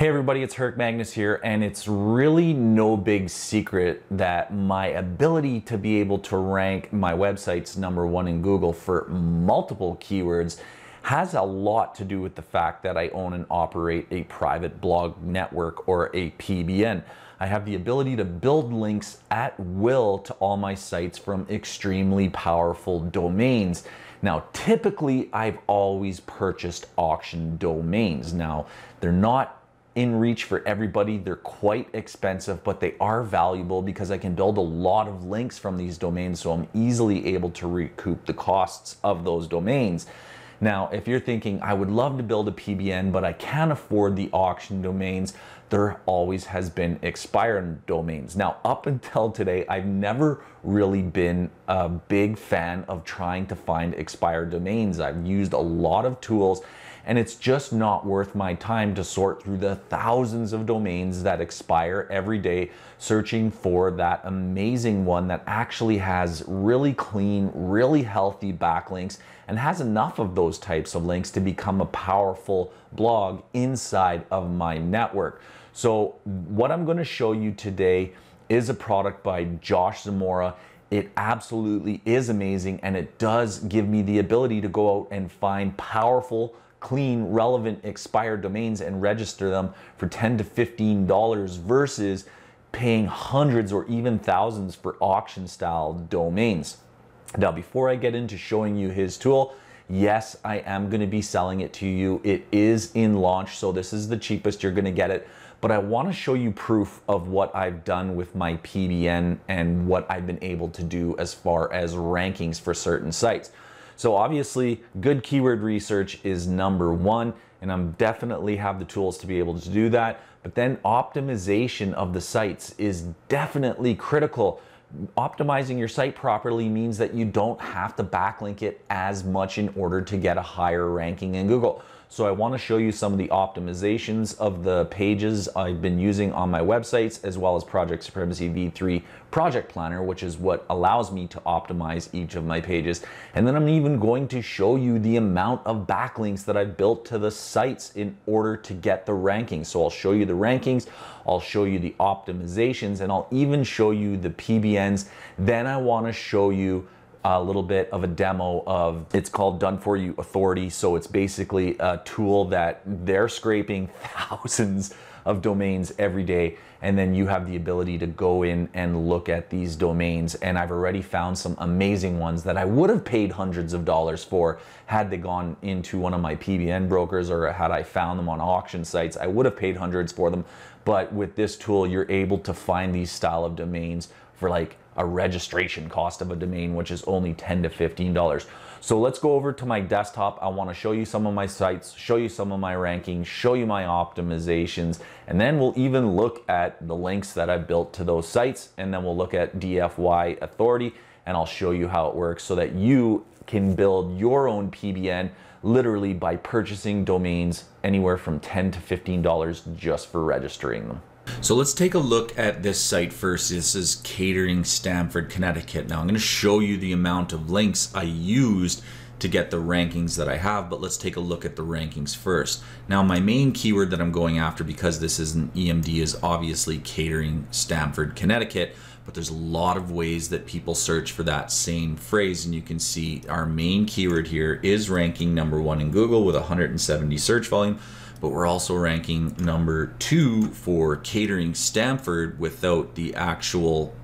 Hey everybody, it's Herc Magnus here, and it's really no big secret that my ability to be able to rank my websites #1 in Google for multiple keywords has a lot to do with the fact that I own and operate a private blog network, or a PBN. I have the ability to build links at will to all my sites from extremely powerful domains. Now, typically, I've always purchased auction domains. Now, they're not in reach for everybody. They're quite expensive, but they are valuable because I can build a lot of links from these domains, so I'm easily able to recoup the costs of those domains. Now, if you're thinking, I would love to build a PBN, but I can't afford the auction domains, there always has been expired domains. Now, up until today, I've never really been a big fan of trying to find expired domains. I've used a lot of tools, and it's just not worth my time to sort through the thousands of domains that expire every day, searching for that amazing one that actually has really clean, really healthy backlinks and has enough of those types of links to become a powerful blog inside of my network. So what I'm going to show you today is a product by Josh Zamora. It absolutely is amazing, and it does give me the ability to go out and find powerful, clean, relevant, expired domains and register them for $10 to $15 versus paying hundreds or even thousands for auction style domains. Now, before I get into showing you his tool, yes, I am going to be selling it to you. It is in launch, so this is the cheapest you're going to get it. But I want to show you proof of what I've done with my PBN and what I've been able to do as far as rankings for certain sites. So obviously, good keyword research is #1, and I'm definitely have the tools to be able to do that. But then optimization of the sites is definitely critical. Optimizing your site properly means that you don't have to backlink it as much in order to get a higher ranking in Google. So I want to show you some of the optimizations of the pages I've been using on my websites, as well as Project Supremacy V3 Project Planner, which is what allows me to optimize each of my pages. And then I'm even going to show you the amount of backlinks that I've built to the sites in order to get the rankings. So I'll show you the rankings, I'll show you the optimizations, and I'll even show you the PBNs. Then I want to show you a little bit of a demo of, it's called DFY Authority. So it's basically a tool that they're scraping thousands of domains every day, and then you have the ability to go in and look at these domains. And I've already found some amazing ones that I would have paid hundreds of dollars for had they gone into one of my PBN brokers, or had I found them on auction sites. I would have paid hundreds for them. But with this tool, you're able to find these style of domains for like a registration cost of a domain, which is only $10 to $15. So let's go over to my desktop. I want to show you some of my sites, show you some of my rankings, show you my optimizations, and then we'll even look at the links that I've built to those sites, and then we'll look at DFY Authority, and I'll show you how it works so that you can build your own PBN literally by purchasing domains anywhere from $10 to $15 just for registering them. So let's take a look at this site first. This is Catering, Stamford, Connecticut. Now I'm going to show you the amount of links I used to get the rankings that I have, but let's take a look at the rankings first. Now my main keyword that I'm going after, because this is an EMD, is obviously Catering, Stamford, Connecticut, but there's a lot of ways that people search for that same phrase, and you can see our main keyword here is ranking #1 in Google with 170 search volume. But we're also ranking #2 for Catering Stamford without the actual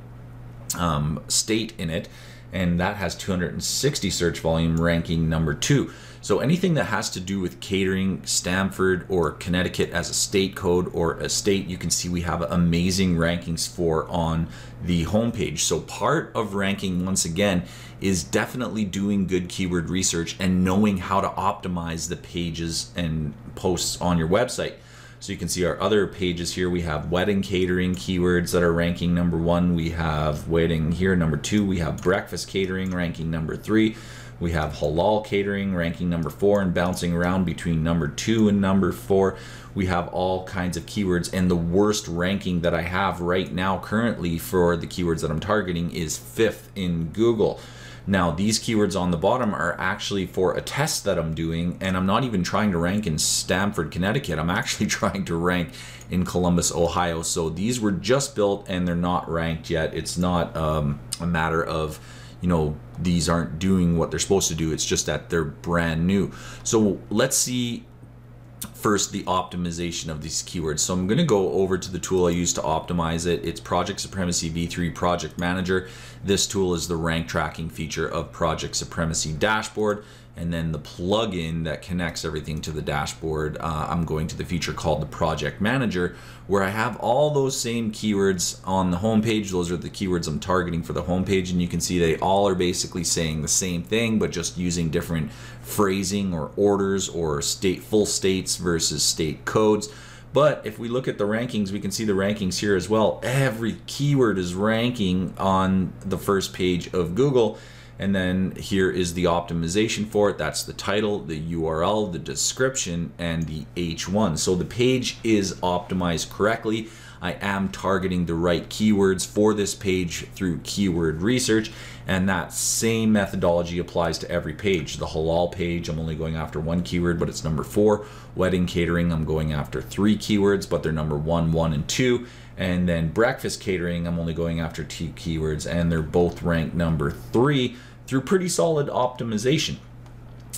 state in it, and that has 260 search volume, ranking #2. So anything that has to do with Catering, Stamford, or Connecticut as a state code or a state, you can see we have amazing rankings for on the homepage. So part of ranking, once again, is definitely doing good keyword research and knowing how to optimize the pages and posts on your website. So you can see our other pages here. We have wedding catering keywords that are ranking #1. We have wedding here #2. We have breakfast catering ranking #3. We have halal catering ranking #4 and bouncing around between #2 and #4. We have all kinds of keywords, and the worst ranking that I have right now currently for the keywords that I'm targeting is 5th in Google. Now, these keywords on the bottom are actually for a test that I'm doing, and I'm not even trying to rank in Stamford, Connecticut. I'm actually trying to rank in Columbus, Ohio. So these were just built and they're not ranked yet. It's not a matter of, you know, these aren't doing what they're supposed to do. It's just that they're brand new. So let's see first the optimization of these keywords. So I'm going to go over to the tool I use to optimize it. It's Project Supremacy V3 Project Manager. This tool is the rank tracking feature of Project Supremacy Dashboard, and then the plugin that connects everything to the dashboard. I'm going to the feature called the Project Manager, where I have all those same keywords on the homepage. Those are the keywords I'm targeting for the homepage, and you can see they all are basically saying the same thing, but just using different phrasing or orders or full states versus state codes. But if we look at the rankings, we can see the rankings here as well. Every keyword is ranking on the first page of Google. And then here is the optimization for it. That's the title, the URL, the description, and the H1. So the page is optimized correctly. I am targeting the right keywords for this page through keyword research, and that same methodology applies to every page. The halal page, I'm only going after one keyword, but it's number 4. Wedding catering, I'm going after 3 keywords, but they're number 1, 1, and 2. And then breakfast catering, I'm only going after 2 keywords, and they're both ranked number 3 through pretty solid optimization.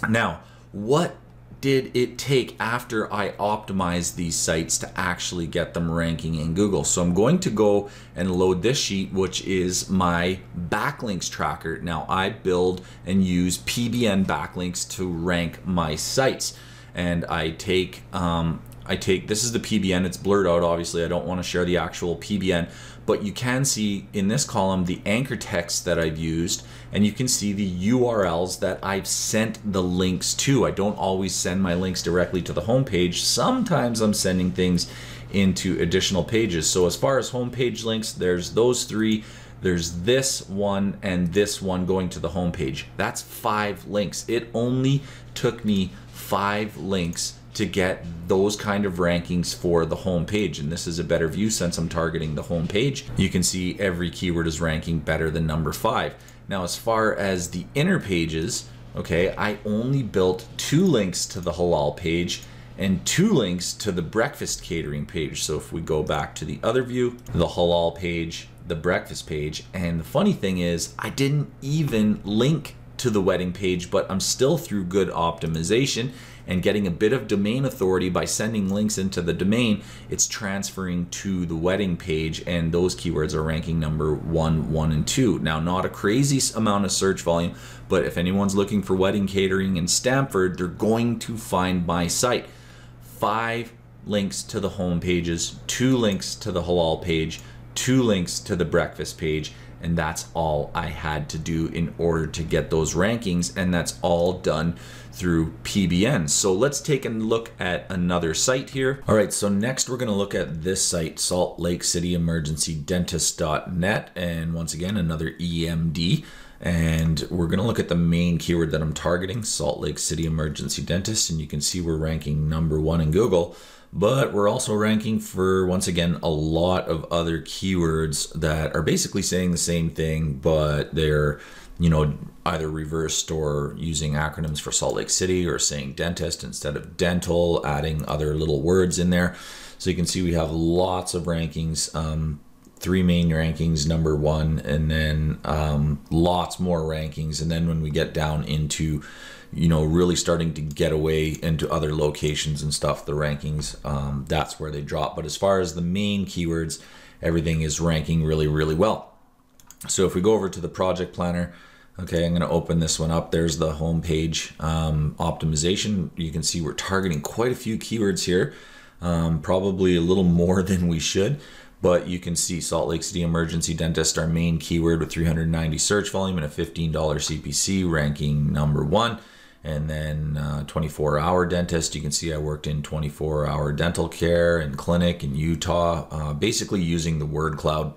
Now, what did it take after I optimized these sites to actually get them ranking in Google? So I'm going to go and load this sheet, which is my backlinks tracker. Now, I build and use PBN backlinks to rank my sites, and I take this is the PBN. It's blurred out, obviously. I don't want to share the actual PBN, but you can see in this column the anchor text that I've used, and you can see the URLs that I've sent the links to. I don't always send my links directly to the homepage. Sometimes I'm sending things into additional pages. So as far as homepage links, there's those 3. There's this one and this one going to the homepage. That's 5 links. It only took me 5 links to get those kind of rankings for the home page. And this is a better view since I'm targeting the home page. You can see every keyword is ranking better than number 5. Now, as far as the inner pages, okay, I only built 2 links to the halal page and 2 links to the breakfast catering page. So if we go back to the other view, the halal page, the breakfast page, and the funny thing is I didn't even link to the wedding page, but I'm still through good optimization and getting a bit of domain authority by sending links into the domain. It's transferring to the wedding page, and those keywords are ranking number 1, 1, and 2. Now, not a crazy amount of search volume, but if anyone's looking for wedding catering in Stamford, they're going to find my site. 5 links to the home pages, 2 links to the halal page, 2 links to the breakfast page, and that's all I had to do in order to get those rankings, and that's all done through PBN. So let's take a look at another site here. All right, so next we're gonna look at this site, Salt Lake City Emergency Dentist.net, and once again, another EMD. And we're gonna look at the main keyword that I'm targeting, Salt Lake City Emergency Dentist, and you can see we're ranking number 1 in Google, but we're also ranking for, once again, a lot of other keywords that are basically saying the same thing, but they're, you know, either reversed or using acronyms for Salt Lake City, or saying dentist instead of dental, adding other little words in there. So you can see we have lots of rankings, 3 main rankings, number 1, and then lots more rankings. And then when we get down into, you know, really starting to get away into other locations and stuff, the rankings, that's where they drop. But as far as the main keywords, everything is ranking really, really well. So if we go over to the project planner, okay, I'm going to open this one up. There's the home page optimization. You can see we're targeting quite a few keywords here, probably a little more than we should. But you can see Salt Lake City Emergency Dentist, our main keyword, with 390 search volume and a $15 CPC, ranking number 1. And then 24-hour dentist, you can see I worked in 24-hour dental care and clinic in Utah, basically using the word cloud.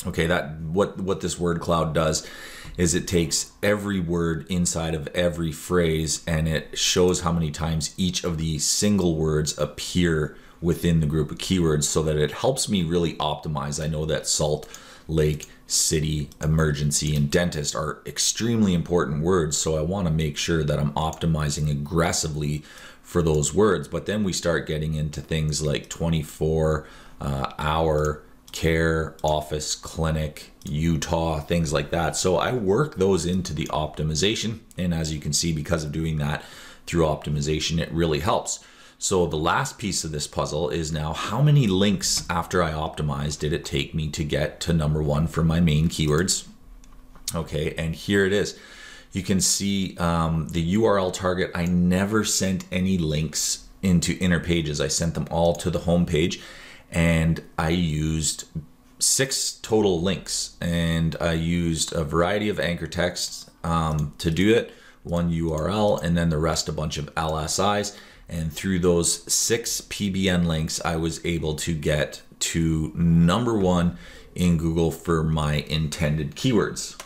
Okay, what this word cloud does is it takes every word inside of every phrase and it shows how many times each of the single words appear within the group of keywords, so that it helps me really optimize. I know that Salt Lake city, emergency, and dentist are extremely important words. So I want to make sure that I'm optimizing aggressively for those words. But then we start getting into things like 24-hour care, office, clinic, Utah, things like that. So I work those into the optimization. And as you can see, because of doing that through optimization, it really helps. So the last piece of this puzzle is now, how many links after I optimized did it take me to get to number one for my main keywords? Okay, and here it is. You can see the URL target. I never sent any links into inner pages. I sent them all to the home page, and I used 6 total links, and I used a variety of anchor texts to do it, 1 URL, and then the rest a bunch of LSIs. And through those 6 PBN links, I was able to get to number one in Google for my intended keywords.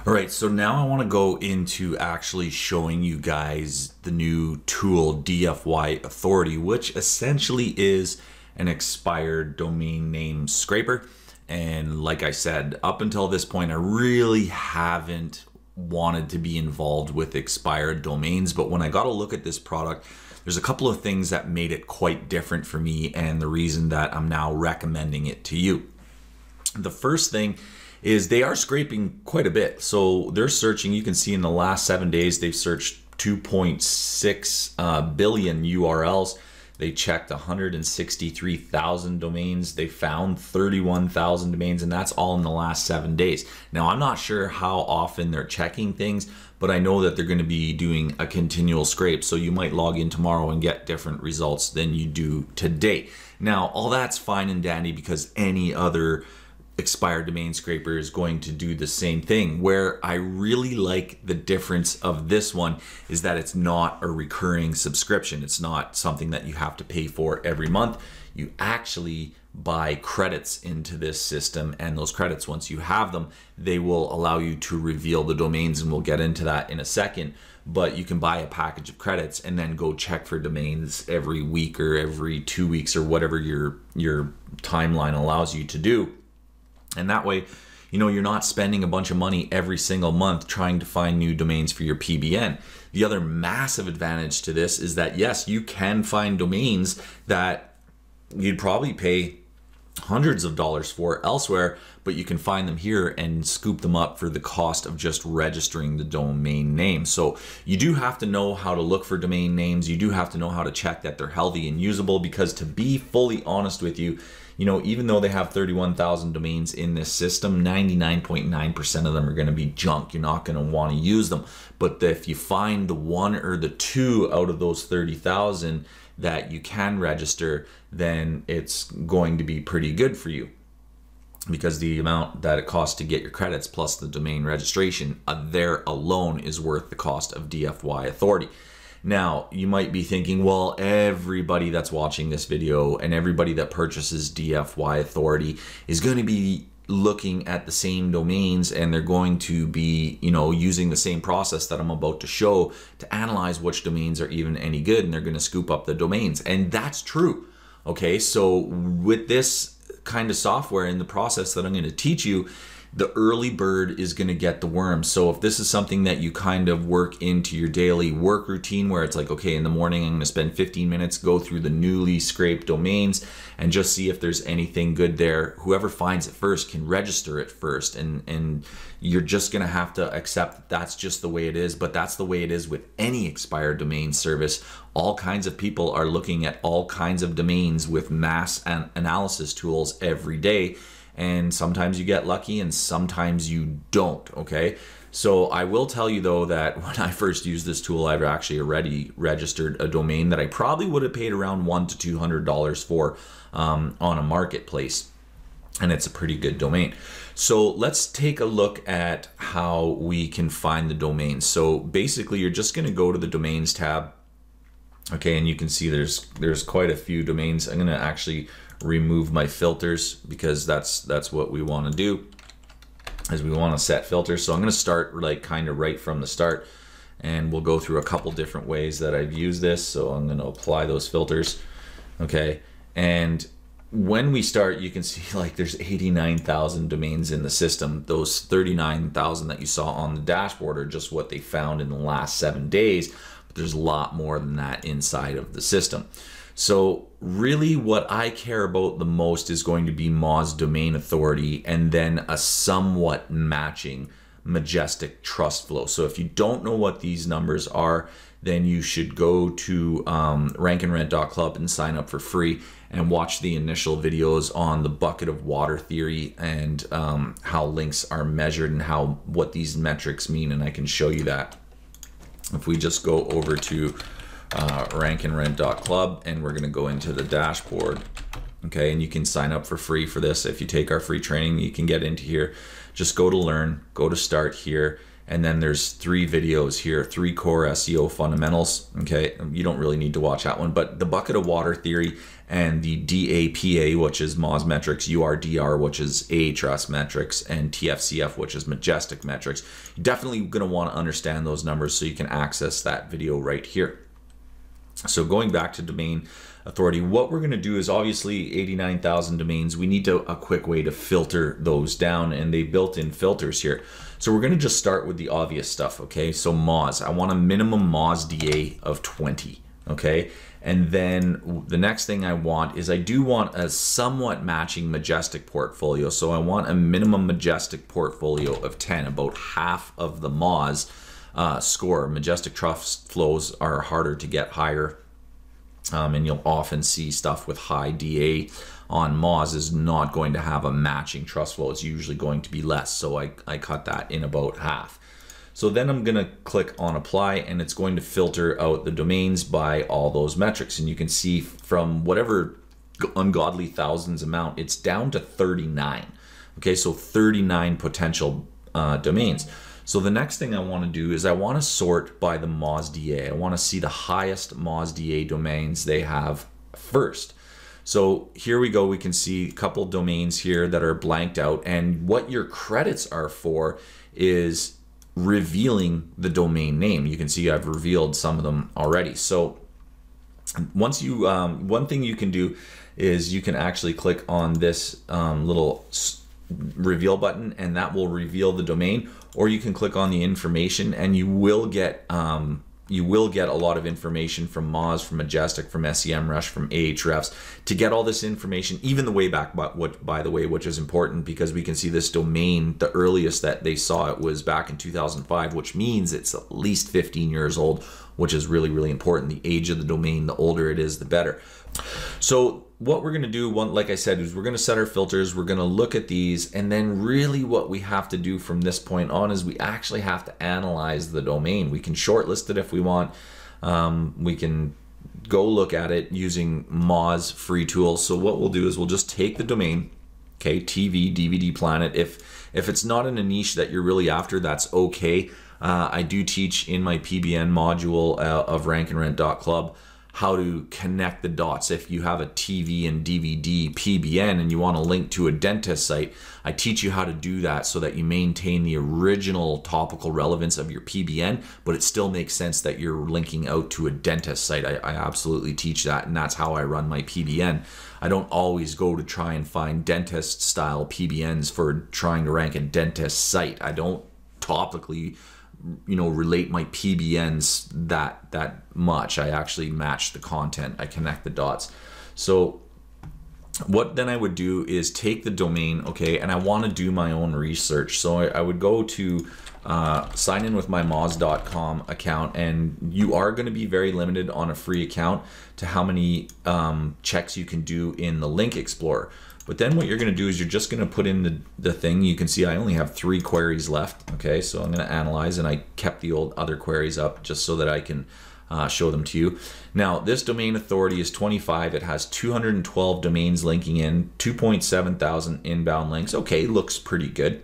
All right, so now I want to go into actually showing you guys the new tool, DFY Authority, which essentially is an expired domain name scraper. And like I said, up until this point, I really haven't wanted to be involved with expired domains, but when I got a look at this product, there's a couple of things that made it quite different for me, and the reason that I'm now recommending it to you. The first thing is they are scraping quite a bit. So they're searching, you can see in the last 7 days, they've searched 2.6 billion URLs. They checked 163,000 domains. They found 31,000 domains, and that's all in the last 7 days. Now, I'm not sure how often they're checking things, but I know that they're going to be doing a continual scrape. So you might log in tomorrow and get different results than you do today. Now, all that's fine and dandy because any other expired domain scraper is going to do the same thing. Where I really like the difference of this one is that it's not a recurring subscription. It's not something that you have to pay for every month. You actually buy credits into this system, and those credits, once you have them, they will allow you to reveal the domains, and we'll get into that in a second. But you can buy a package of credits and then go check for domains every week or every 2 weeks or whatever your timeline allows you to do. And that way, you know, you're not spending a bunch of money every single month trying to find new domains for your PBN. The other massive advantage to this is that, yes, you can find domains that you'd probably pay hundreds of dollars for elsewhere, but you can find them here and scoop them up for the cost of just registering the domain name. So you do have to know how to look for domain names. You do have to know how to check that they're healthy and usable, because to be fully honest with you, you know, even though they have 31,000 domains in this system, 99.9% of them are going to be junk. You're not going to want to use them. But if you find the 1 or the 2 out of those 30,000 that you can register, then it's going to be pretty good for you, because the amount that it costs to get your credits plus the domain registration there alone is worth the cost of DFY Authority. Now, you might be thinking, well, everybody that's watching this video and everybody that purchases DFY Authority is going to be looking at the same domains, and they're going to be, you know, using the same process that I'm about to show to analyze which domains are even any good, and they're going to scoop up the domains. And that's true. Okay, so with this kind of software and the process that I'm going to teach you, the early bird is going to get the worm. So if this is something that you kind of work into your daily work routine, where it's like, okay, in the morning I'm going to spend 15 minutes, go through the newly scraped domains and just see if there's anything good there, whoever finds it first can register it first. And you're just going to have to accept that that's just the way it is. But that's the way it is with any expired domain service. All kinds of people are looking at all kinds of domains with mass analysis tools every day. And sometimes you get lucky and sometimes you don't, okay? So I will tell you though that when I first used this tool, I've actually already registered a domain that I probably would have paid around $100 to $200 for on a marketplace. And it's a pretty good domain. So let's take a look at how we can find the domain. So basically you're just gonna go to the domains tab. Okay, and you can see there's quite a few domains. I'm gonna actually remove my filters because that's what we want to do, is we want to set filters. So I'm going to start like kind of right from the start, and we'll go through a couple different ways that I've used this. So I'm going to apply those filters. Okay, and when we start, you can see like there's 89,000 domains in the system. Those 39,000 that you saw on the dashboard are just what they found in the last 7 days, but there's a lot more than that inside of the system. So really what I care about the most is going to be Moz domain authority, and then a somewhat matching Majestic Trussflow. So if you don't know what these numbers are, then you should go to rankandrent.club and sign up for free and watch the initial videos on the bucket of water theory and how links are measured and what these metrics mean, and I can show you that. If we just go over to rankandrent.club, and we're going to go into the dashboard, okay, and you can sign up for free for this. If you take our free training, you can get into here. Just go to learn, go to start here, and then there's 3 videos here, 3 core SEO fundamentals. Okay, you don't really need to watch that one, but the bucket of water theory and the DAPA, which is Moz metrics, URDR, which is Ahrefs metrics, and TFCF, which is Majestic metrics. You're definitely going to want to understand those numbers so you can access that video right here. So going back to domain authority, what we're going to do is obviously 89,000 domains. We need a quick way to filter those down, and they built in filters here. So we're going to just start with the obvious stuff. Okay, so Moz, I want a minimum Moz DA of 20. Okay, and then the next thing I want is I do want a somewhat matching Majestic portfolio. So I want a minimum Majestic portfolio of 10, about half of the Moz score. Majestic Trussflows are harder to get higher, and you'll often see stuff with high DA on Moz is not going to have a matching Trussflow. It's usually going to be less, so I cut that in about half. So then I'm going to click on apply, and it's going to filter out the domains by all those metrics, and you can see from whatever ungodly thousands amount, it's down to 39. Okay, so 39 potential domains. So the next thing I want to do is I want to sort by the Moz DA. I want to see the highest Moz DA domains they have first. So here we go. We can see a couple domains here that are blanked out, and what your credits are for is revealing the domain name. You can see I've revealed some of them already. So once you, one thing you can do is you can actually click on this little reveal button, and that will reveal the domain, or you can click on the information, and you will get a lot of information from Moz, from Majestic, from SEMrush, from Ahrefs to get all this information, even the way back, by the way, which is important because we can see this domain, the earliest that they saw it was back in 2005, which means it's at least 15 years old, which is really, really important. The age of the domain, the older it is, the better. So what we're going to do, like I said, is we're going to set our filters. We're going to look at these, and then really what we have to do from this point on is we actually have to analyze the domain. We can shortlist it if we want. We can go look at it using Moz free tools. So what we'll do is we'll just take the domain, okay, TV, DVD, Planet. If it's not in a niche that you're really after, that's okay. I do teach in my PBN module of rankandrent.club how to connect the dots. If you have a TV and DVD PBN and you want to link to a dentist site, I teach you how to do that so that you maintain the original topical relevance of your PBN, but it still makes sense that you're linking out to a dentist site. I absolutely teach that, and that's how I run my PBN. I don't always go to try and find dentist style PBNs for trying to rank a dentist site. I don't topically relate my PBNs that much. I actually match the content. I connect the dots. So what then I would do is take the domain, okay, and I want to do my own research. So I would go to sign in with my moz.com account, and you are going to be very limited on a free account to how many checks you can do in the link explorer. But then what you're going to do is you're just going to put in the thing. You can see I only have 3 queries left. Okay, so I'm going to analyze, and I kept the old other queries up just so that I can show them to you. Now, this domain authority is 25. It has 212 domains linking in, 2.7 thousand inbound links. Okay, looks pretty good.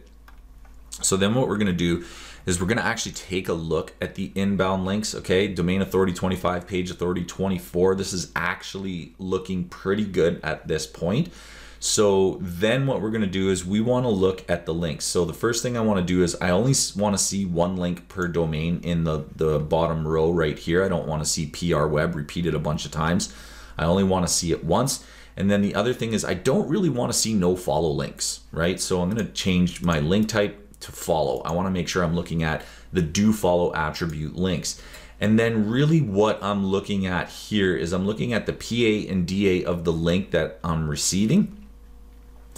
So then what we're going to do is we're going to actually take a look at the inbound links. Okay, domain authority 25, page authority 24. This is actually looking pretty good at this point. So then what we're going to do is we want to look at the links. So the first thing I want to do is I only want to see 1 link per domain in the bottom row right here. I don't want to see PR web repeated a bunch of times. I only want to see it once. And then the other thing is I don't really want to see no follow links, right? So I'm going to change my link type to follow. I want to make sure I'm looking at the do follow attribute links. And then really what I'm looking at here is I'm looking at the PA and DA of the link that I'm receiving.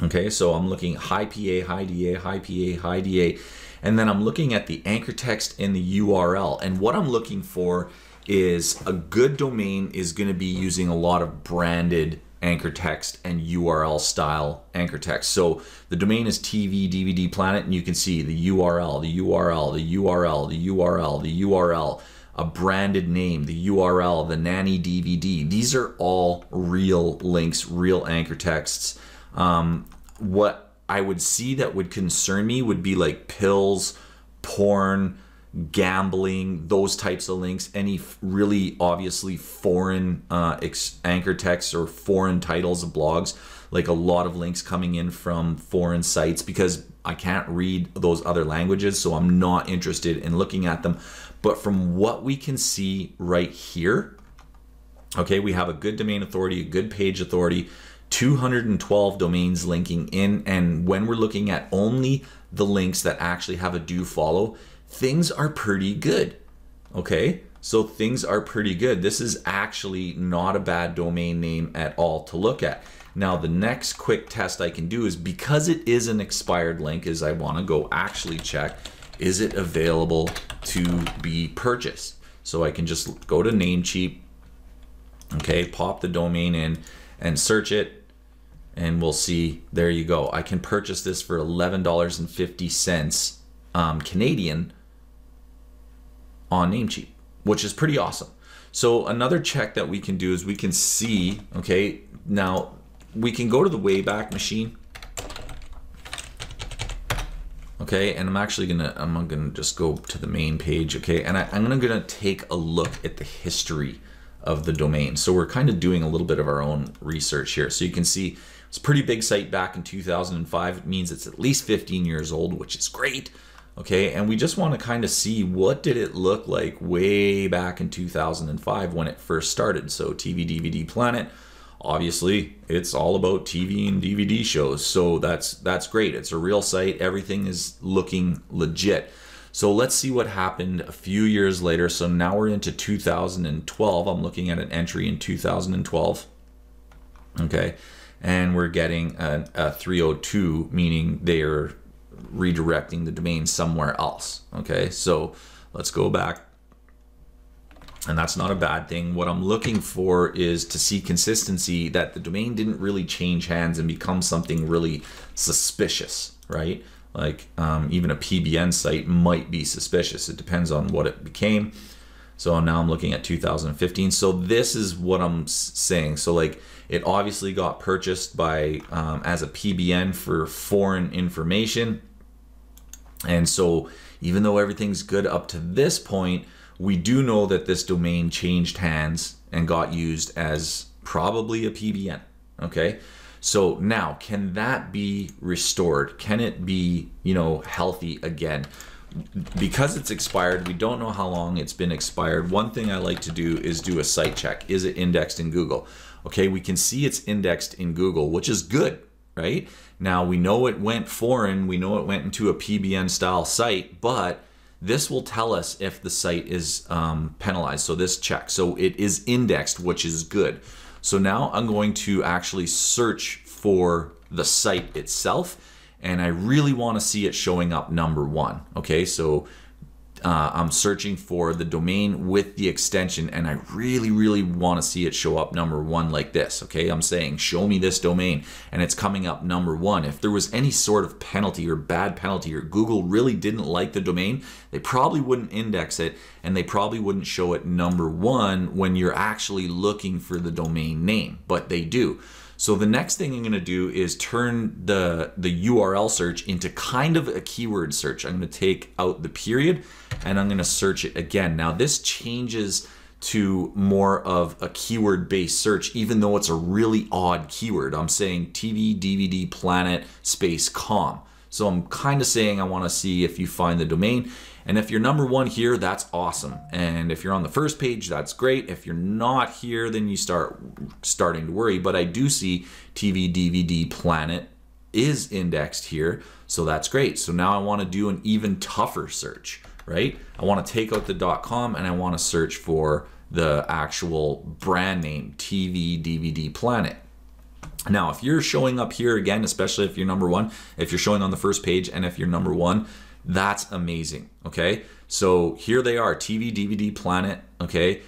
Okay, so I'm looking high PA, high DA, high PA, high DA. And then I'm looking at the anchor text and the URL. And what I'm looking for is a good domain is going to be using a lot of branded anchor text and URL style anchor text. So the domain is TV DVD Planet, and you can see the URL, the URL, the URL, the URL, the URL, a branded name, the URL, the nanny DVD. These are all real links, real anchor texts. What I would see that would concern me would be like pills, porn, gambling, those types of links, any really obviously foreign anchor texts or foreign titles of blogs, like a lot of links coming in from foreign sites, because I can't read those other languages, so I'm not interested in looking at them. But from what we can see right here, okay, we have a good domain authority, a good page authority, 212 domains linking in, and when we're looking at only the links that actually have a do follow, things are pretty good. Okay, so things are pretty good. This is actually not a bad domain name at all to look at. Now the next quick test I can do is, because it is an expired link, is I want to go actually check, is it available to be purchased? So I can just go to Namecheap, okay, pop the domain in and search it, and we'll see, there you go. I can purchase this for $11.50 Canadian on Namecheap, which is pretty awesome. So another check that we can do is we can see, okay, now we can go to the Wayback Machine. Okay, and I'm gonna just go to the main page, okay, and I'm gonna take a look at the history of the domain. So we're kind of doing a little bit of our own research here. So you can see it's a pretty big site back in 2005. It means it's at least 15 years old, which is great. Okay, and we just want to kind of see what did it look like way back in 2005 when it first started. So TV DVD Planet, obviously it's all about TV and DVD shows, so that's great. It's a real site, everything is looking legit. So let's see what happened a few years later. So now we're into 2012. I'm looking at an entry in 2012, okay, and we're getting a 302, meaning they're redirecting the domain somewhere else. Okay, so let's go back, and that's not a bad thing. What I'm looking for is to see consistency, that the domain didn't really change hands and become something really suspicious, right? Like even a PBN site might be suspicious. It depends on what it became. So now I'm looking at 2015. So this is what I'm saying. So like it obviously got purchased by as a PBN for foreign information. And so even though everything's good up to this point, we do know that this domain changed hands and got used as probably a PBN, okay? So now, can that be restored? Can it be, you know, healthy again? Because it's expired, we don't know how long it's been expired. One thing I like to do is do a site check. Is it indexed in Google? Okay, we can see it's indexed in Google, which is good, right? Now, we know it went foreign, we know it went into a PBN style site, but this will tell us if the site is penalized. So this check, so it is indexed, which is good. So now I'm going to actually search for the site itself, and I really want to see it showing up #1. Okay, so I'm searching for the domain with the extension, and I really want to see it show up #1 like this. Okay, I'm saying show me this domain, and it's coming up #1. If there was any sort of penalty or bad penalty, or Google really didn't like the domain, they probably wouldn't index it, and they probably wouldn't show it #1 when you're actually looking for the domain name, but they do. So the next thing I'm going to do is turn the URL search into kind of a keyword search. I'm going to take out the period, and I'm going to search it again. Now this changes to more of a keyword based search, even though it's a really odd keyword. I'm saying TV DVD Planet space com. So I'm kind of saying I want to see if you find the domain. And if you're number one here, that's awesome. And if you're on the first page, that's great. If you're not here, then you starting to worry. But I do see TV DVD Planet is indexed here, so that's great. So now I want to do an even tougher search, right? I want to take out the .com and I want to search for the actual brand name, TV DVD Planet. Now, if you're showing up here again, especially if you're number one, if you're showing on the first page and if you're number one, that's amazing, okay? So here they are, TV DVD Planet, okay?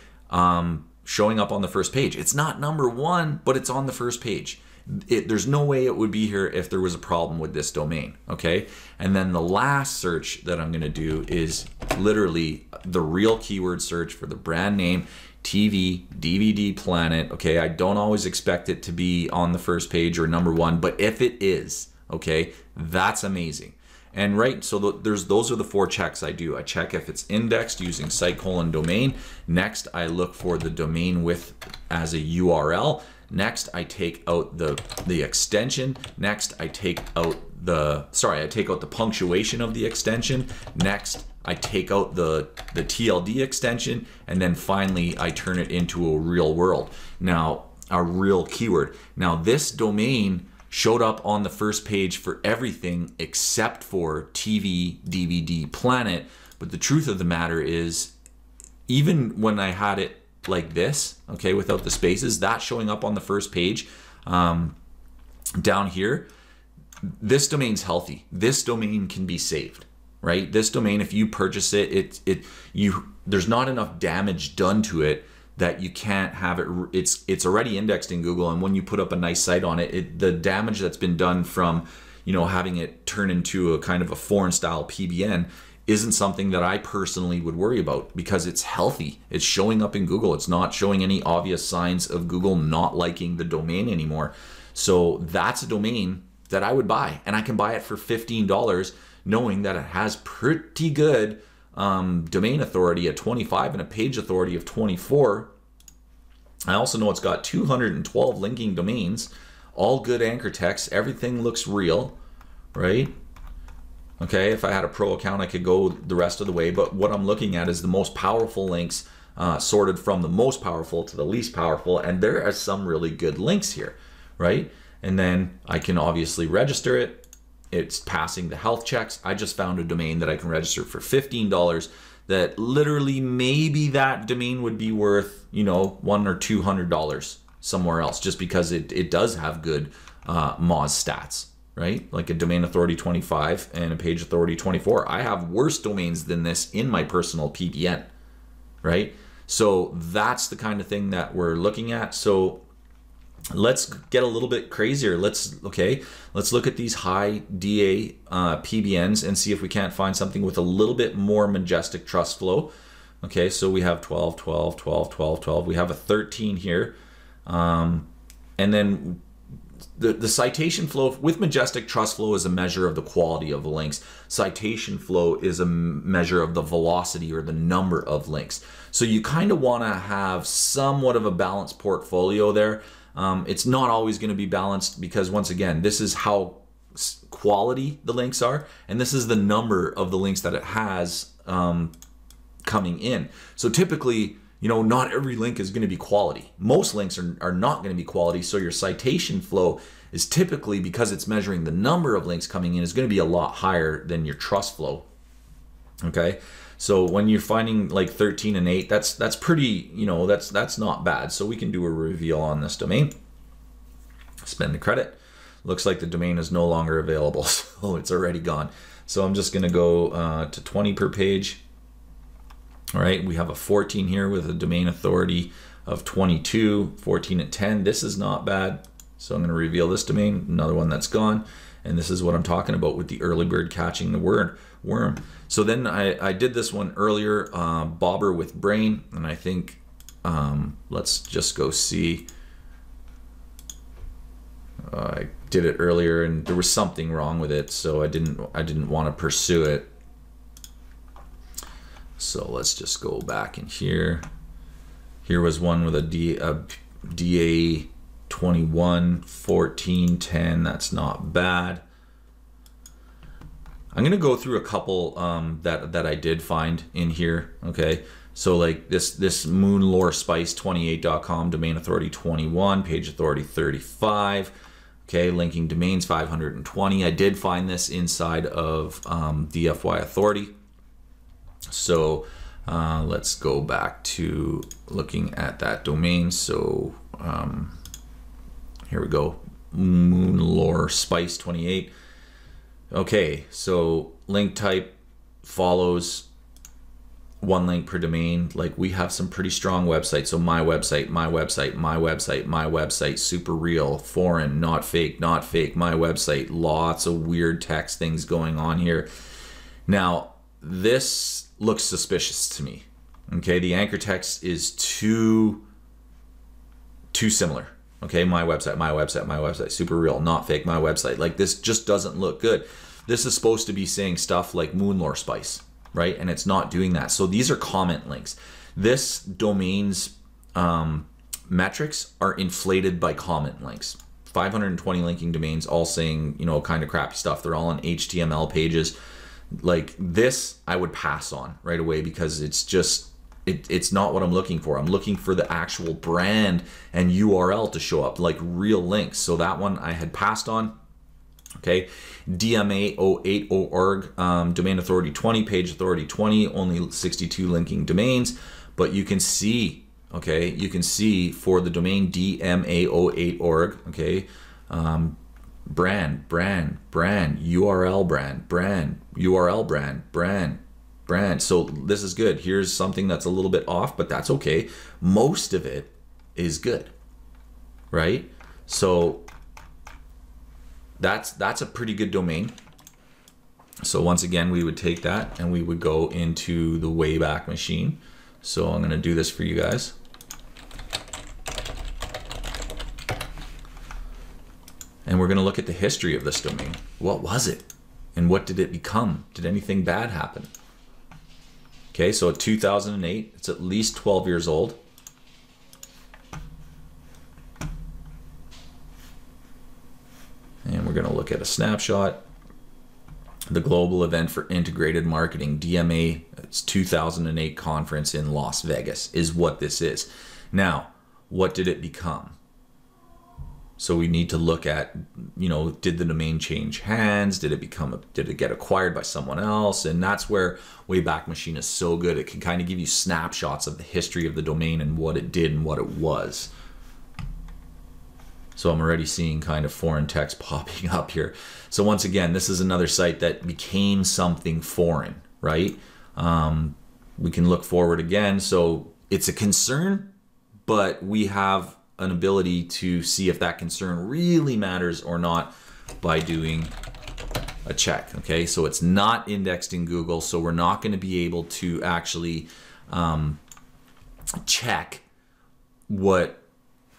Showing up on the first page. It's not number one, but it's on the first page. There's no way it would be here if there was a problem with this domain, okay? And then the last search that I'm gonna do is literally the real keyword search for the brand name, TV, DVD Planet, okay? I don't always expect it to be on the first page or number one, but if it is, okay, that's amazing. And right, so those are the 4 checks I do. I check if it's indexed using site:/domain. Next, I look for the domain width as a URL. Next, I take out the extension. Next, I take out the punctuation of the extension. Next, I take out the TLD extension, and then finally I turn it into a real world. Now, a real keyword. Now, this domain showed up on the first page for everything except for TV DVD Planet. But the truth of the matter is, even when I had it like this, okay, without the spaces, that's showing up on the first page down here, this domain's healthy. This domain can be saved, right? This domain, if you purchase it, there's not enough damage done to it that you can't have it. It's already indexed in Google, and when you put up a nice site on it, the damage that's been done from, you know, having it turn into a kind of a foreign style PBN isn't something that I personally would worry about, because it's healthy. It's showing up in Google. It's not showing any obvious signs of Google not liking the domain anymore. So that's a domain that I would buy, and I can buy it for $15, knowing that it has pretty good domain authority at 25 and a page authority of 24. I also know it's got 212 linking domains, all good anchor text. Everything looks real, right? Okay, if I had a pro account, I could go the rest of the way, but what I'm looking at is the most powerful links, sorted from the most powerful to the least powerful, and there are some really good links here, right? And then I can obviously register it. It's passing the health checks. I just found a domain that I can register for $15 that literally maybe that domain would be worth, you know, $100 or $200 somewhere else, just because it does have good Moz stats, right? Like a domain authority 25 and a page authority 24. I have worse domains than this in my personal PBN, right? So that's the kind of thing that we're looking at. So let's get a little bit crazier. Let's look at these high DA PBNs and see if we can't find something with a little bit more majestic Trussflow. Okay, so we have 12, 12, 12, 12, 12. We have a 13 here. And then the citation flow with majestic Trussflow is a measure of the quality of the links. Citation flow is a measure of the velocity or the number of links. So you kind of want to have somewhat of a balanced portfolio there. It's not always going to be balanced, because once again, this is how quality the links are, and this is the number of the links that it has coming in. So typically, you know, not every link is going to be quality. Most links are not going to be quality. So your citation flow is typically, because it's measuring the number of links coming in, is going to be a lot higher than your Trussflow. Okay. So when you're finding like 13 and 8, that's pretty, you know, that's not bad. So we can do a reveal on this domain. Spend the credit. Looks like the domain is no longer available, so it's already gone. So I'm just going to go to 20 per page. All right, we have a 14 here with a domain authority of 22, 14 at 10. This is not bad. So I'm going to reveal this domain, another one that's gone. And this is what I'm talking about with the early bird catching the worm. So then I did this one earlier, Bobber with Brain, and I think let's just go see. I did it earlier, and there was something wrong with it, so I didn't want to pursue it. So let's just go back in here. Here was one with a DA 21, 14, 10. That's not bad. I'm gonna go through a couple that I did find in here. Okay, so like this moonlorespice28.com, domain authority 21, page authority 35. Okay, linking domains 520. I did find this inside of DFY Authority. So let's go back to looking at that domain. So here we go, moonlorespice28. Okay, so link type follows one link per domain. Like we have some pretty strong websites. So my website, my website, my website, my website, super real, foreign, not fake, my website. Lots of weird text things going on here. Now, this looks suspicious to me. Okay, the anchor text is too similar. Okay, my website, super real, not fake, my website. Like this just doesn't look good. This is supposed to be saying stuff like moonlorespice, right? And it's not doing that. So these are comment links. This domain's metrics are inflated by comment links. 520 linking domains, all saying, you know, kind of crappy stuff. They're all on HTML pages. Like this, I would pass on right away because it's just, it's not what I'm looking for. I'm looking for the actual brand and URL to show up, like real links. So that one I had passed on. Okay, DMA08.org, domain authority 20, page authority 20, only 62 linking domains. But you can see, okay, you can see for the domain DMA08.org, okay, brand, URL brand, URL brand. So this is good. Here's something that's a little bit off, but that's okay. Most of it is good, right? So that's a pretty good domain. So once again, we would take that and we would go into the Wayback Machine. So I'm gonna do this for you guys. And we're gonna look at the history of this domain. What was it? And what did it become? Did anything bad happen? Okay, so 2008, it's at least 12 years old. And we're gonna look at a snapshot. The Global Event for Integrated Marketing, DMA, it's 2008 conference in Las Vegas is what this is. Now, what did it become? So we need to look at, you know, did the domain change hands? Did it get acquired by someone else? And that's where Wayback Machine is so good. It can kind of give you snapshots of the history of the domain and what it did and what it was. So I'm already seeing kind of foreign text popping up here. So once again, this is another site that became something foreign, right? We can look forward again. So it's a concern, but we have an ability to see if that concern really matters or not by doing a check. Okay, so it's not indexed in Google, so we're not going to be able to actually check what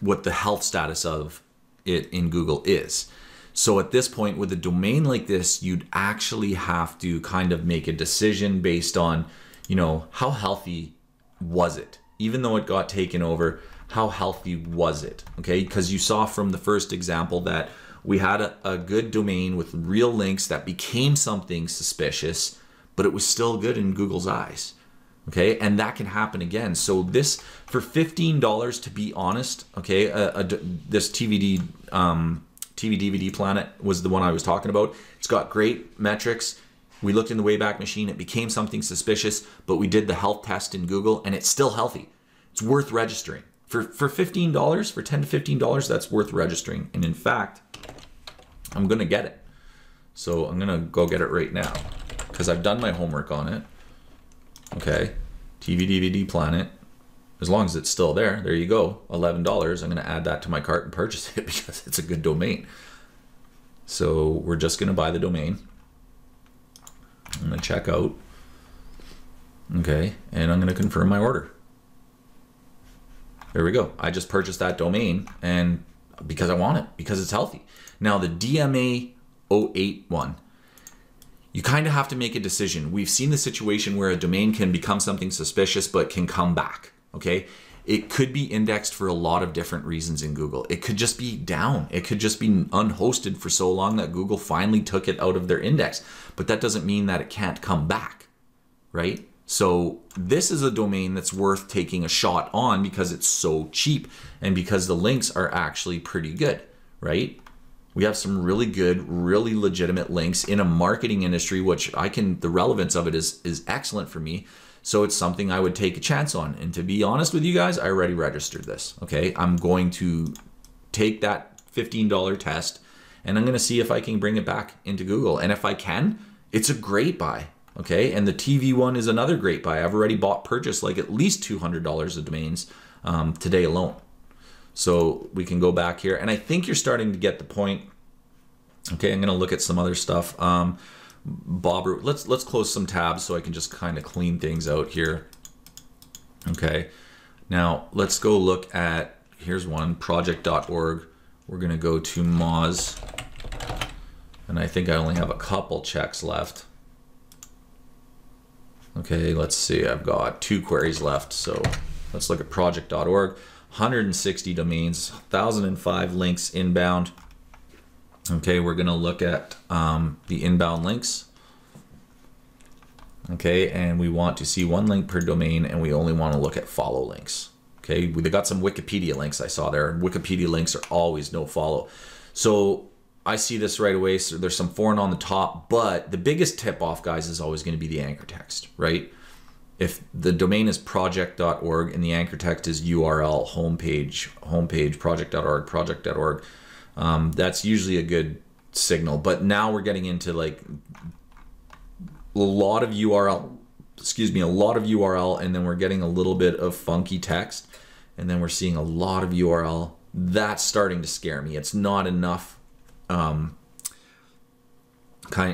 the health status of it in Google is. So at this point, with a domain like this, you'd actually have to kind of make a decision based on, you know, how healthy was it? Even though it got taken over, how healthy was it? Okay, because you saw from the first example that we had a good domain with real links that became something suspicious, but it was still good in Google's eyes. Okay, and that can happen again. So this, for $15, to be honest, okay, this TV DVD Planet was the one I was talking about. It's got great metrics. We looked in the Wayback Machine, it became something suspicious, but we did the health test in Google and it's still healthy. It's worth registering. For $15, for $10 to $15, that's worth registering. And in fact, I'm gonna get it. So I'm gonna go get it right now because I've done my homework on it. Okay, TV DVD Planet. As long as it's still there, there you go, $11. I'm gonna add that to my cart and purchase it because it's a good domain. So we're just gonna buy the domain. I'm gonna check out. Okay, and I'm gonna confirm my order. There we go. I just purchased that domain and because I want it, because it's healthy. Now the DMA 08 one, you kind of have to make a decision. We've seen the situation where a domain can become something suspicious but can come back. Okay, it could be indexed for a lot of different reasons in Google. It could just be down. It could just be unhosted for so long that Google finally took it out of their index. But that doesn't mean that it can't come back, right? So this is a domain that's worth taking a shot on because it's so cheap and because the links are actually pretty good, right? We have some really good, really legitimate links in a marketing industry, which the relevance of it is excellent for me. So it's something I would take a chance on. And to be honest with you guys, I already registered this, okay? I'm going to take that $15 test and I'm gonna see if I can bring it back into Google. And if I can, it's a great buy, okay? And the TV one is another great buy. I've already purchased like at least $200 of domains today alone. So we can go back here. And I think you're starting to get the point. Okay, I'm gonna look at some other stuff. Bobber, let's close some tabs so I can just kind of clean things out here. Okay, now let's go look at, here's one, project.org. We're gonna go to Moz, and I think I only have a couple checks left. Okay, let's see, I've got 2 queries left. So let's look at project.org, 160 domains, 1,005 links inbound. Okay, we're gonna look at the inbound links. Okay, and we want to see 1 link per domain, and we only want to look at follow links. Okay, they got some Wikipedia links I saw there. Wikipedia links are always no follow. So I see this right away. So there's some foreign on the top, but the biggest tip off, guys, is always going to be the anchor text, right? If the domain is project.org and the anchor text is URL, homepage, project.org, that's usually a good signal. But now we're getting into like a lot of URL, and then we're getting a little bit of funky text, and then we're seeing a lot of URL. That's starting to scare me. It's not enough.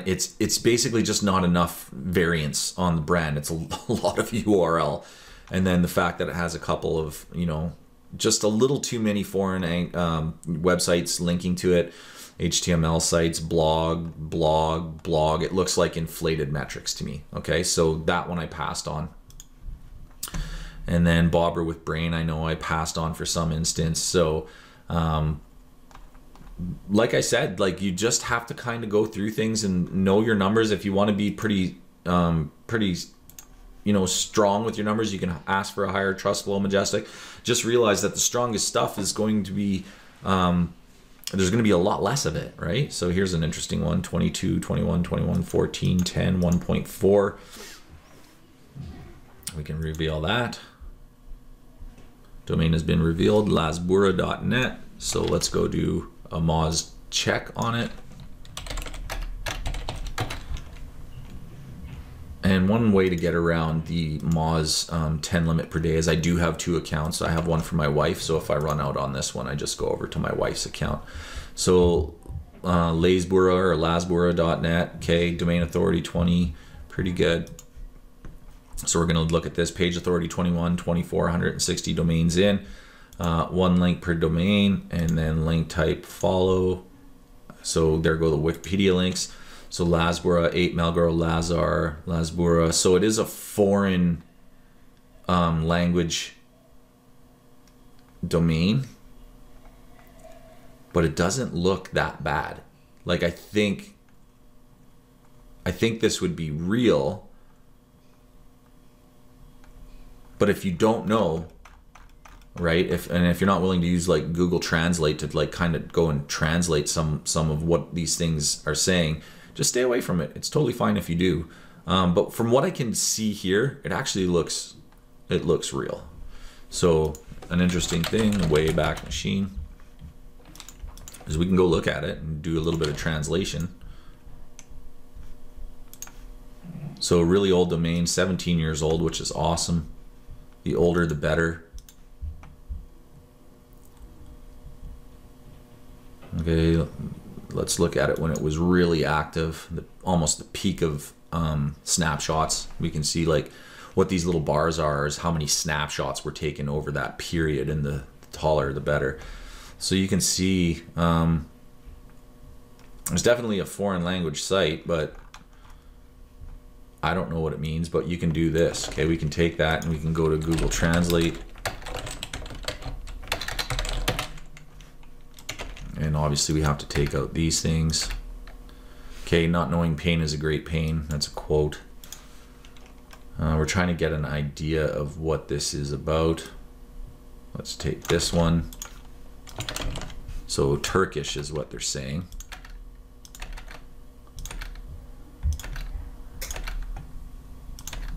It's basically just not enough variance on the brand. It's a lot of URL, and then the fact that it has a couple of, just a little too many foreign websites linking to it, HTML sites, blog. It looks like inflated metrics to me. Okay, so that one I passed on. And then Bobber with Brain, I know I passed on for some instance. So like I said, like you just have to kind of go through things and know your numbers. If you want to be pretty strong with your numbers, you can ask for a higher Trussflow Majestic. Just realize that the strongest stuff is going to be, there's going to be a lot less of it, right? So here's an interesting one, 22, 21, 21, 14, 10, 1.4. We can reveal that. Domain has been revealed, lazboro.net. So let's go do a Moz check on it. And one way to get around the Moz 10 limit per day is I do have 2 accounts. I have one for my wife, so if I run out on this one, I just go over to my wife's account. So Lazboro or lazboro.net, okay, domain authority 20, pretty good. So we're going to look at this, page authority 21, 24, 160 domains in, 1 link per domain, and then link type follow. So there go the Wikipedia links. So Lazboro, 8 Melgoro, Lazar, Lazboro. So it is a foreign language domain, but it doesn't look that bad. Like I think this would be real, but if you don't know, right? If you're not willing to use like Google Translate to like kind of go and translate some of what these things are saying, just stay away from it. It's totally fine if you do. But from what I can see here, it actually looks real. So an interesting thing, Wayback Machine, is we can go look at it and do a little bit of translation. So a really old domain, 17 years old, which is awesome. The older, the better. Okay, let's look at it when it was really active, almost the peak of snapshots. We can see like what these little bars are is how many snapshots were taken over that period, and the taller the better. So you can see there's definitely a foreign language site, but I don't know what it means, but you can do this. Okay, we can take that and we can go to Google Translate And obviously we have to take out these things. Okay, not knowing pain is a great pain. That's a quote. We're trying to get an idea of what this is about. Let's take this one. So Turkish is what they're saying.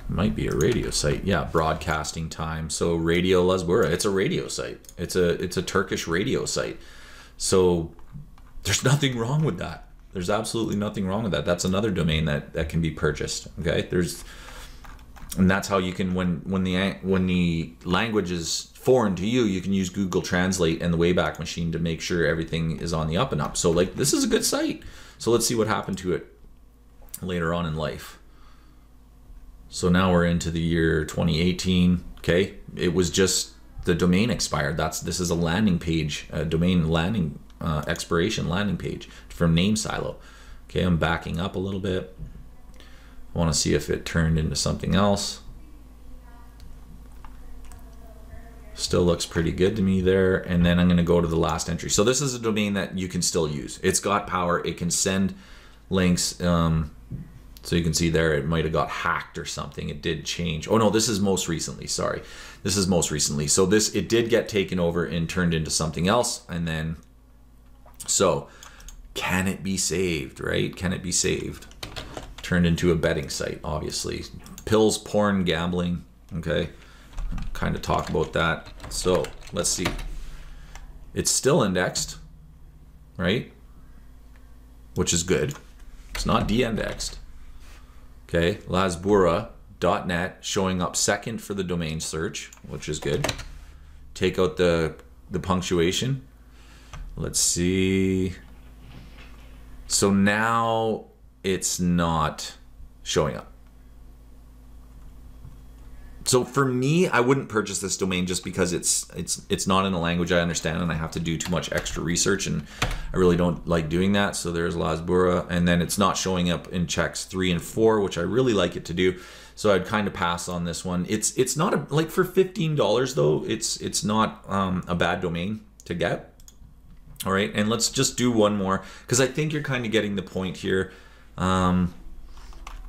Might be a radio site. Yeah, broadcasting time. So Radio Lazboro. It's a radio site. It's a Turkish radio site. So there's nothing wrong with that. There's absolutely nothing wrong with that. That's another domain that can be purchased. Okay, and that's how you can, when the language is foreign to you, you can use Google Translate and the Wayback Machine to make sure everything is on the up and up. So like, this is a good site. So let's see what happened to it later on in life. So now we're into the year 2018. Okay, it was just the domain expired. This is a landing page, a domain landing expiration landing page from Name Silo. Okay, I'm backing up a little bit. I want to see if it turned into something else. Still looks pretty good to me there. And then I'm going to go to the last entry. So this is a domain that you can still use. It's got power. It can send links. So you can see there, it might have got hacked or something. It did change. Oh no, this is most recently, sorry. This is most recently. So it did get taken over and turned into something else. And then, so can it be saved, right? Can it be saved? Turned into a betting site, obviously. Pills, porn, gambling, okay? Kind of talk about that. So let's see. It's still indexed, right? Which is good. It's not de-indexed. Okay, Lazboro.net showing up second for the domain search, which is good. Take out the punctuation. Let's see. So now it's not showing up. So for me, I wouldn't purchase this domain just because it's not in a language I understand and I have to do too much extra research, and I really don't like doing that. So there's Lazboro, and then it's not showing up in checks 3 and 4, which I really like it to do. So I'd kind of pass on this one. It's not like for $15 though. It's not a bad domain to get. All right, and let's just do one more because I think you're kind of getting the point here.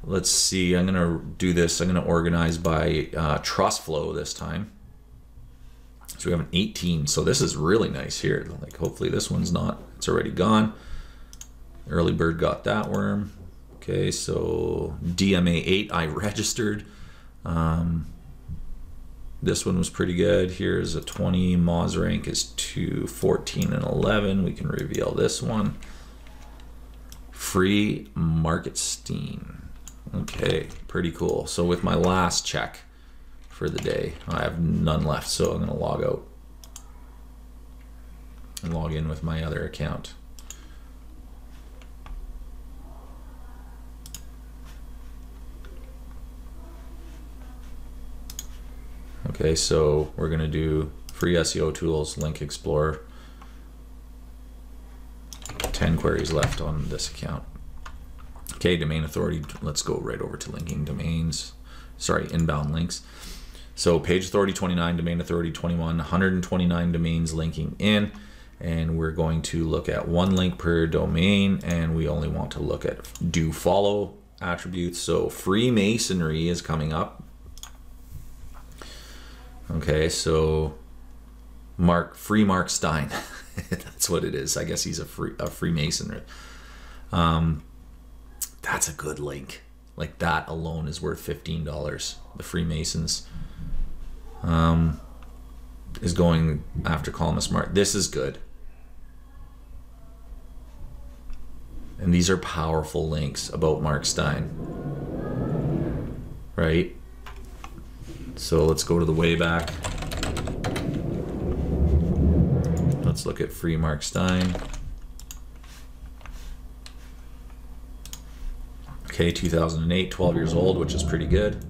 Let's see, I'm gonna do this. I'm gonna organize by Trussflow this time. So we have an 18, so this is really nice here. Like hopefully this one's not, it's already gone. Early bird got that worm. Okay, so DMA 8 I registered. This one was pretty good. Here's a 20, Moz rank is 2, 14, and 11. We can reveal this one. Free Market Steam. Okay, pretty cool. So with my last check for the day, I have none left, so I'm gonna log out and log in with my other account. Okay, so we're gonna do free SEO tools, link explorer. 10 queries left on this account. Okay, domain authority, let's go right over to linking domains. Sorry, inbound links. So page authority 29, domain authority 21, 129 domains linking in, and we're going to look at 1 link per domain, and we only want to look at do follow attributes. So Freemasonry is coming up. Okay, so Free Mark Stein. That's what it is. I guess he's a Freemason. That's a good link. Like that alone is worth $15. The Freemasons is going after columnist Mark. This is good. And these are powerful links about Mark Stein. Right? So let's go to the Wayback. Let's look at Free Mark Stein. Okay, 2008, 12 years old, which is pretty good.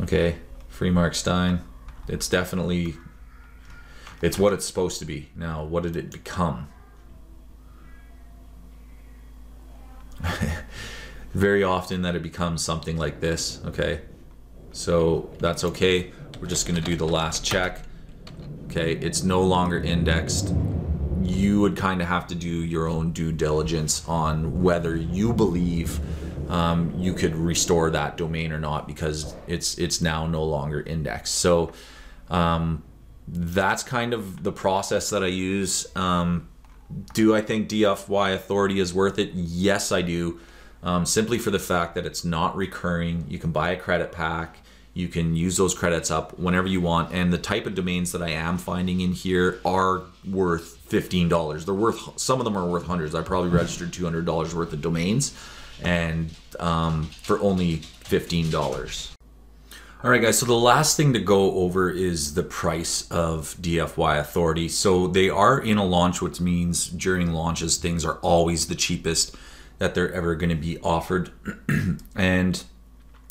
Okay, Free Mark Stein. It's definitely, It's what it's supposed to be. Now, what did it become? Very often that it becomes something like this, okay? So that's okay. We're just gonna do the last check. Okay, it's no longer indexed. You would kind of have to do your own due diligence on whether you believe you could restore that domain or not, because it's now no longer indexed. So that's kind of the process that I use. Do I think DFY Authority is worth it? Yes, I do. Simply for the fact that it's not recurring. You can buy a credit pack. You can use those credits up whenever you want. And the type of domains that I am finding in here are worth $15. They're worth, some of them are worth hundreds. I probably registered $200 worth of domains, and for only $15. All right, guys, so the last thing to go over is the price of DFY Authority. So they are in a launch, which means during launches, things are always the cheapest that they're ever going to be offered. And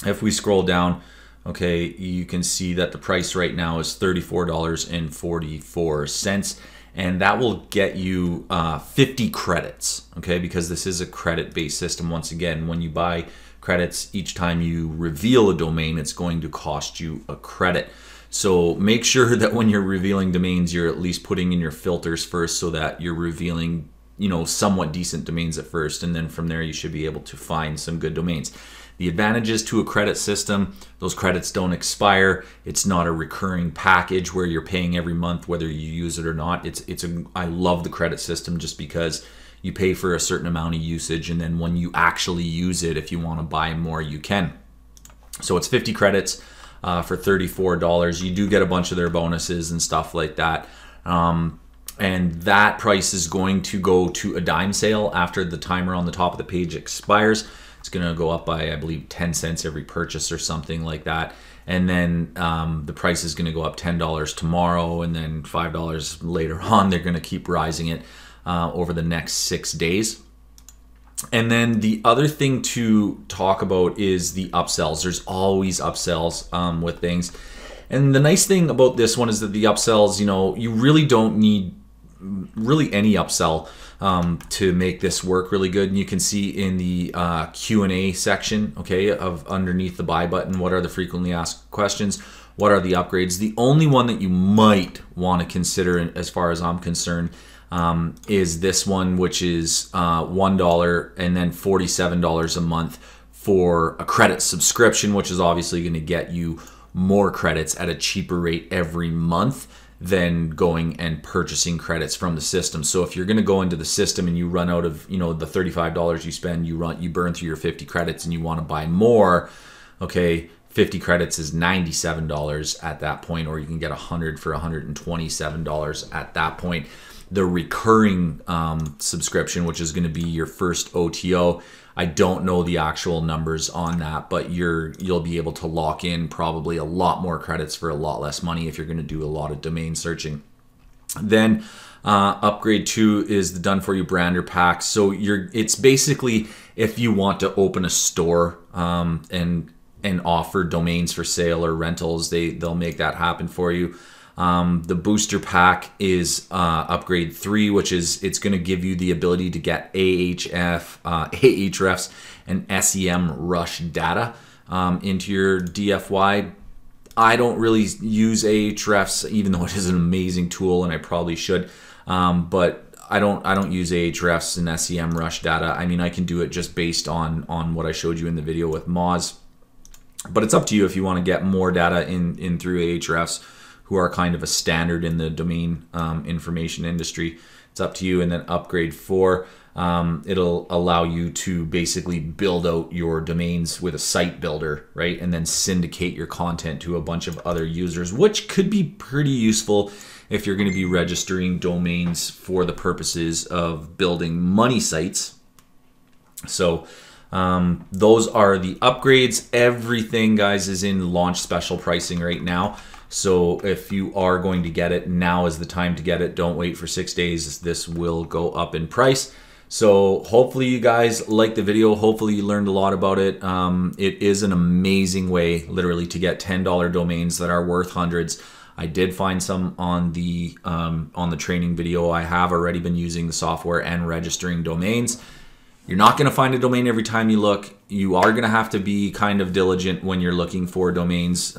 if we scroll down, okay, you can see that the price right now is $34.44, and that will get you 50 credits, okay, because this is a credit-based system. Once again, when you buy credits, each time you reveal a domain, it's going to cost you a credit. So make sure that when you're revealing domains, you're at least putting in your filters first, so that you're revealing, you know, somewhat decent domains at first, and then from there you should be able to find some good domains. The advantages to a credit system: those credits don't expire. It's not a recurring package where you're paying every month whether you use it or not. I love the credit system just because you pay for a certain amount of usage, and then when you actually use it, if you want to buy more, you can. So it's 50 credits for $34. You do get a bunch of their bonuses and stuff like that. And that price is going to go to a dime sale after the timer on the top of the page expires. It's going to go up by, I believe, 10 cents every purchase or something like that. And then the price is going to go up $10 tomorrow, and then $5 later on. They're going to keep rising it over the next 6 days. And then the other thing to talk about is the upsells. There's always upsells with things. And the nice thing about this one is that the upsells, you know, you really don't need really any upsell to make this work really good. And you can see in the Q&A section, okay, of underneath the buy button, what are the frequently asked questions? What are the upgrades? The only one that you might want to consider, as far as I'm concerned, is this one, which is $1 and then $47 a month for a credit subscription, which is obviously going to get you more credits at a cheaper rate every month than going and purchasing credits from the system. So if you're going to go into the system and you run out of, you know, the $35 you spend, you burn through your 50 credits and you want to buy more, okay, 50 credits is $97 at that point, or you can get 100 for $127 at that point. The recurring subscription, which is going to be your first OTO, I don't know the actual numbers on that, but you'll be able to lock in probably a lot more credits for a lot less money if you're going to do a lot of domain searching. Then upgrade 2 is the done for you brander pack. So it's basically if you want to open a store and offer domains for sale or rentals, they'll make that happen for you. The booster pack is upgrade 3, which is, it's going to give you the ability to get Ahrefs and SEM rush data into your DFY. I don't really use Ahrefs, even though it is an amazing tool and I probably should, but I don't use Ahrefs and SEM rush data. I mean, I can do it just based on what I showed you in the video with Moz, but it's up to you if you want to get more data in through Ahrefs, who are kind of a standard in the domain information industry. It's up to you. And then upgrade 4, it'll allow you to basically build out your domains with a site builder, right? And then syndicate your content to a bunch of other users, which could be pretty useful if you're going to be registering domains for the purposes of building money sites. So those are the upgrades. Everything, guys, is in launch special pricing right now. So if you are going to get it, now is the time to get it. Don't wait for 6 days. This will go up in price. So hopefully you guys liked the video. Hopefully you learned a lot about it. It is an amazing way, literally, to get $10 domains that are worth hundreds. I did find some on the training video. I have already been using the software and registering domains. You're not going to find a domain every time you look. You are going to have to be kind of diligent when you're looking for domains.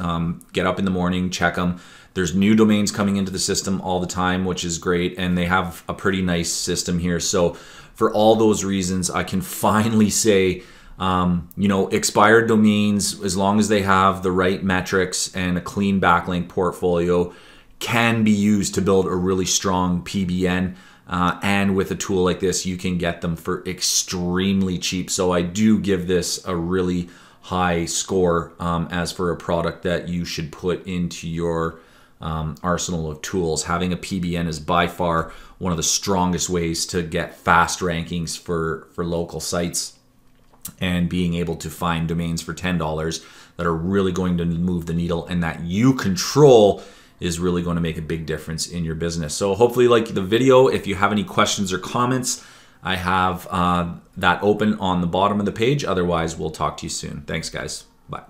Get up in the morning, check them. There's new domains coming into the system all the time, which is great, and they have a pretty nice system here. So for all those reasons, I can finally say, you know, expired domains, as long as they have the right metrics and a clean backlink portfolio, can be used to build a really strong PBN. And with a tool like this, you can get them for extremely cheap. So I do give this a really high score as for a product that you should put into your arsenal of tools. Having a PBN is by far one of the strongest ways to get fast rankings for local sites, and being able to find domains for $10 that are really going to move the needle and that you control is really going to make a big difference in your business. So hopefully you like the video. If you have any questions or comments, I have that open on the bottom of the page. Otherwise, we'll talk to you soon. Thanks, guys. Bye.